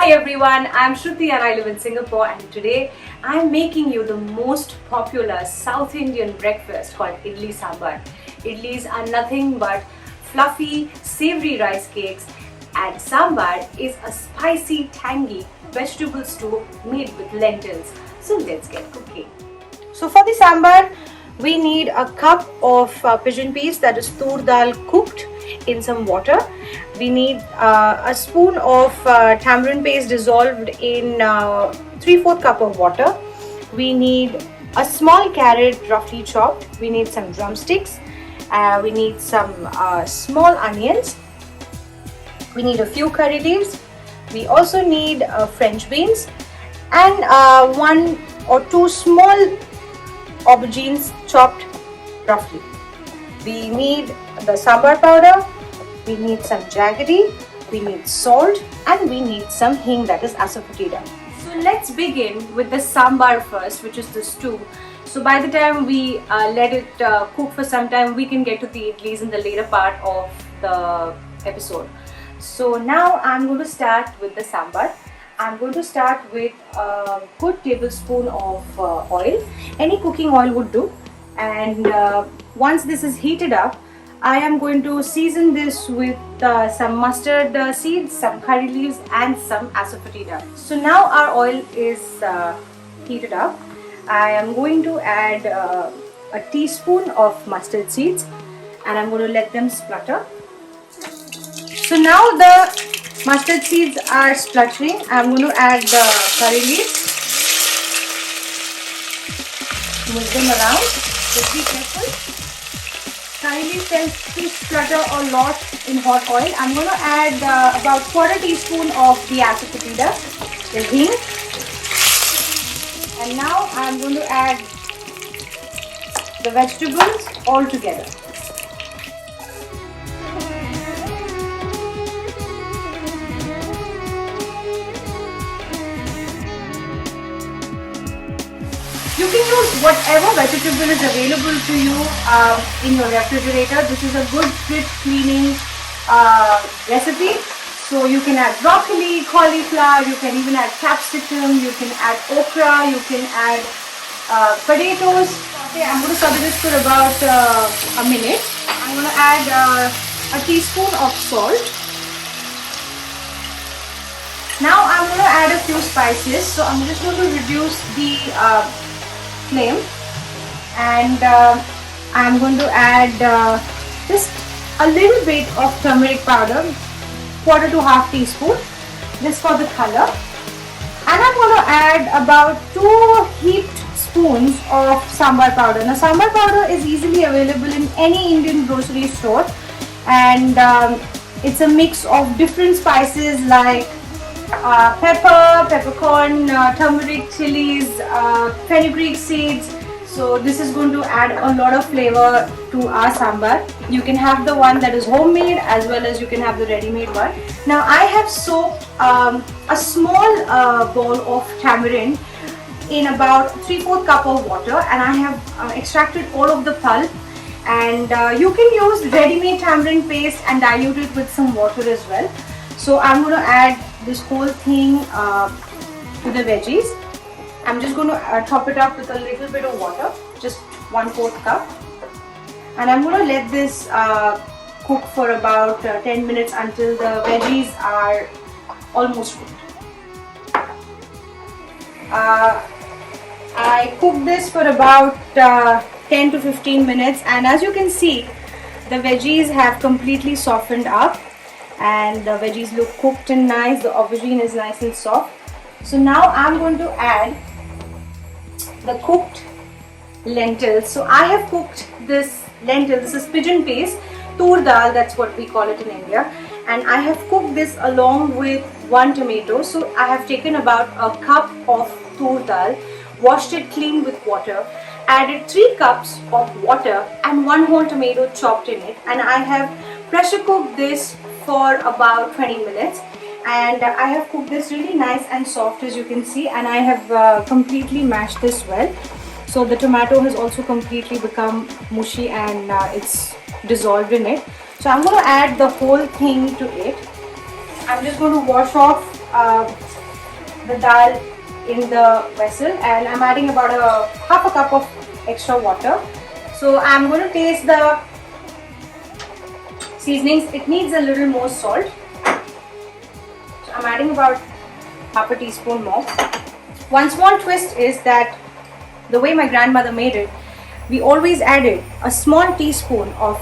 Hi everyone, I'm Shruti and I live in Singapore, and today I'm making you the most popular South Indian breakfast called Idli Sambar. Idlis are nothing but fluffy, savory rice cakes, and sambar is a spicy, tangy vegetable stew made with lentils. So let's get cooking. So for the sambar, we need a cup of pigeon peas, that is tur dal, cooked in some water. We need a spoon of tamarind paste dissolved in 3/4 cup of water. We need a small carrot roughly chopped. We need some drumsticks. We need some small onions. We need a few curry leaves. We also need French beans and 1 or 2 small aubergines chopped roughly. We need the sambar powder, we need some jaggery, we need salt, and we need some hing, that is asafoetida. So let's begin with the sambar first, which is the stew. So by the time we let it cook for some time, we can get to the idlis in the later part of the episode. So now I'm going to start with the sambar. I'm going to start with a good tablespoon of oil. Any cooking oil would do. And once this is heated up, I am going to season this with some mustard seeds, some curry leaves, and some asafoetida. So now our oil is heated up. I am going to add a teaspoon of mustard seeds, and I'm going to let them splutter. So now the mustard seeds are spluttering. I'm going to add the curry leaves. Move them around. Just be careful. Curry leaves tends to splutter a lot in hot oil. I'm going to add about 1/4 teaspoon of the asafoetida, the hing. And now I'm going to add the vegetables all together. You can use whatever vegetable is available to you in your refrigerator. This is a good crisp cleaning recipe. So you can add broccoli, cauliflower, you can even add capsicum, you can add okra, you can add potatoes. Okay, I'm going to cover this for about a minute. I'm going to add a teaspoon of salt. Now I'm going to add a few spices. So I'm just going to reduce the flame, and I'm going to add just a little bit of turmeric powder, 1/4 to 1/2 teaspoon, just for the color. And I'm going to add about 2 heaped spoons of sambar powder. Now sambar powder is easily available in any Indian grocery store, and it's a mix of different spices like pepper, peppercorn, turmeric, chilies, fenugreek seeds. So this is going to add a lot of flavor to our sambar. You can have the one that is homemade as well as you can have the ready-made one. Now I have soaked a small bowl of tamarind in about 3/4 cup of water, and I have extracted all of the pulp. And you can use ready-made tamarind paste and dilute it with some water as well. So I'm going to add this whole thing to the veggies. I'm just going to top it up with a little bit of water, just 1/4 cup. And I'm going to let this cook for about 10 minutes until the veggies are almost cooked. I cooked this for about 10 to 15 minutes, and as you can see, the veggies have completely softened up. And the veggies look cooked and nice. The aubergine is nice and soft. So now I'm going to add the cooked lentils. So I have cooked this lentil. This is pigeon paste, tur dal, that's what we call it in India. And I have cooked this along with 1 tomato. So I have taken about a cup of tur dal, washed it clean with water, added 3 cups of water and 1 whole tomato chopped in it. And I have pressure cooked this for about 20 minutes, and I have cooked this really nice and soft, as you can see, and I have completely mashed this well. So the tomato has also completely become mushy and it's dissolved in it. So I'm going to add the whole thing to it. I'm just going to wash off the dal in the vessel, and I'm adding about half a cup of extra water. So I'm going to taste the seasonings. It needs a little more salt. So I'm adding about half a teaspoon more. One small twist is that the way my grandmother made it, we always added a small teaspoon of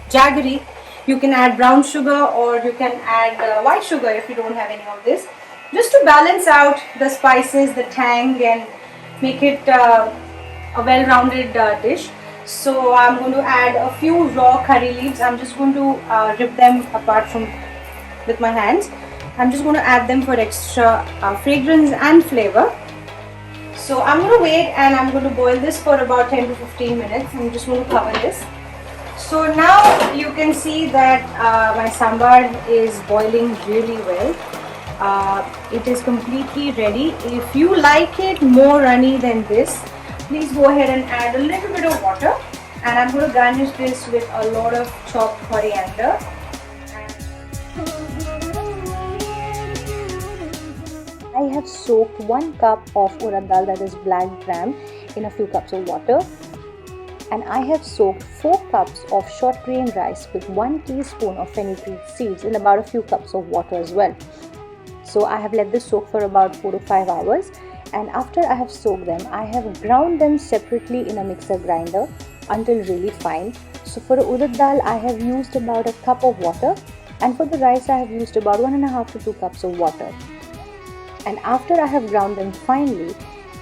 jaggery. You can add brown sugar or you can add white sugar if you don't have any of this, just to balance out the spices, the tang, and make it a well-rounded dish. So I'm going to add a few raw curry leaves. I'm just going to rip them apart with my hands. I'm just going to add them for extra fragrance and flavor. So I'm going to wait and I'm going to boil this for about 10 to 15 minutes. I'm just going to cover this. So now you can see that my sambar is boiling really well. It is completely ready. If you like it more runny than this, please go ahead and add a little bit of water. And I'm going to garnish this with a lot of chopped coriander. I have soaked 1 cup of urad dal, that is black gram, in a few cups of water. And I have soaked 4 cups of short grain rice with 1 teaspoon of fenugreek seeds in about a few cups of water as well. So I have let this soak for about 4 to 5 hours. And after I have soaked them, I have ground them separately in a mixer grinder until really fine. So for the urad dal, I have used about a cup of water. And for the rice, I have used about 1.5 to 2 cups of water. And after I have ground them finely,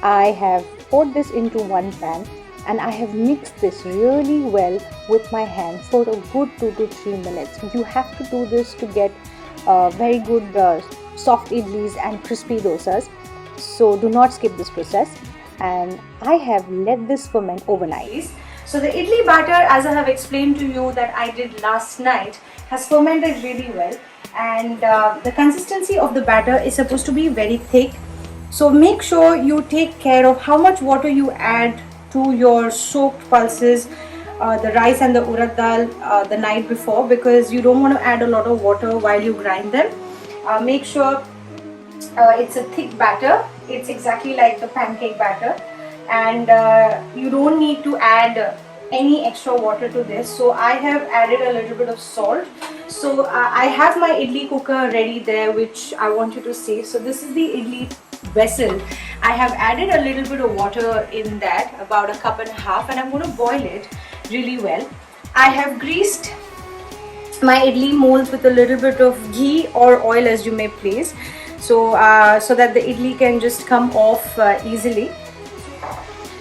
I have poured this into one pan and I have mixed this really well with my hand for a good 2 to 3 minutes. You have to do this to get very good soft idlis and crispy dosas. So do not skip this process. And I have let this ferment overnight. So the idli batter, as I have explained to you that I did last night, has fermented really well. And the consistency of the batter is supposed to be very thick. So make sure you take care of how much water you add to your soaked pulses, the rice and the urad dal the night before, because you don't want to add a lot of water while you grind them. Make sure it's a thick batter. It's exactly like the pancake batter, and you don't need to add any extra water to this. So I have added a little bit of salt. So I have my idli cooker ready there, which I want you to see. So this is the idli vessel. I have added a little bit of water in that, about 1.5 cups, and I'm going to boil it really well. I have greased my idli molds with a little bit of ghee or oil, as you may please, so that the idli can just come off easily.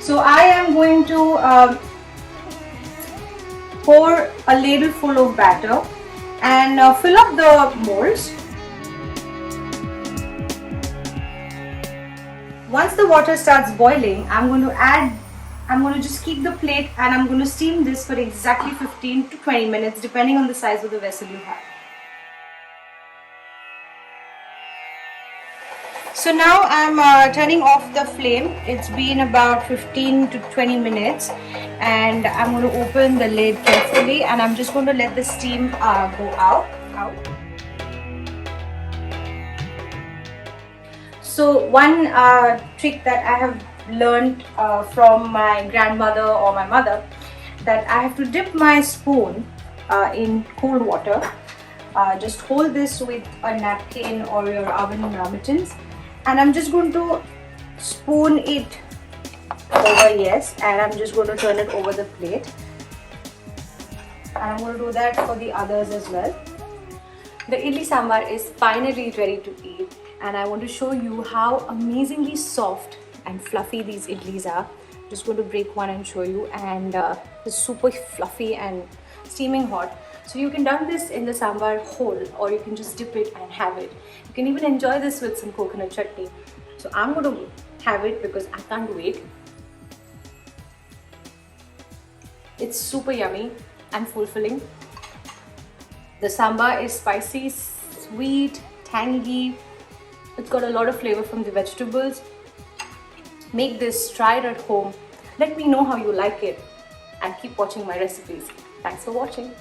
So I am going to pour a ladle full of batter and fill up the molds. Once the water starts boiling, I'm going to just keep the plate and I'm going to steam this for exactly 15 to 20 minutes depending on the size of the vessel you have. So now I'm turning off the flame. It's been about 15 to 20 minutes and I'm going to open the lid carefully and I'm just going to let the steam go out. So one trick that I have learned from my grandmother or my mother, that I have to dip my spoon in cold water. Just hold this with a napkin or your oven mittens, and I'm just going to spoon it over, yes, and I'm just going to turn it over the plate, and I'm going to do that for the others as well. The idli sambar is finally ready to eat, and I want to show you how amazingly soft and fluffy these idlis are. Just going to break one and show you, and it's super fluffy and steaming hot. So you can dunk this in the sambar whole, or you can just dip it and have it. You can even enjoy this with some coconut chutney. So I'm going to have it because I can't wait. It's super yummy and fulfilling. The sambar is spicy, sweet, tangy. It's got a lot of flavor from the vegetables. Make this, try it at home. Let me know how you like it and keep watching my recipes. Thanks for watching.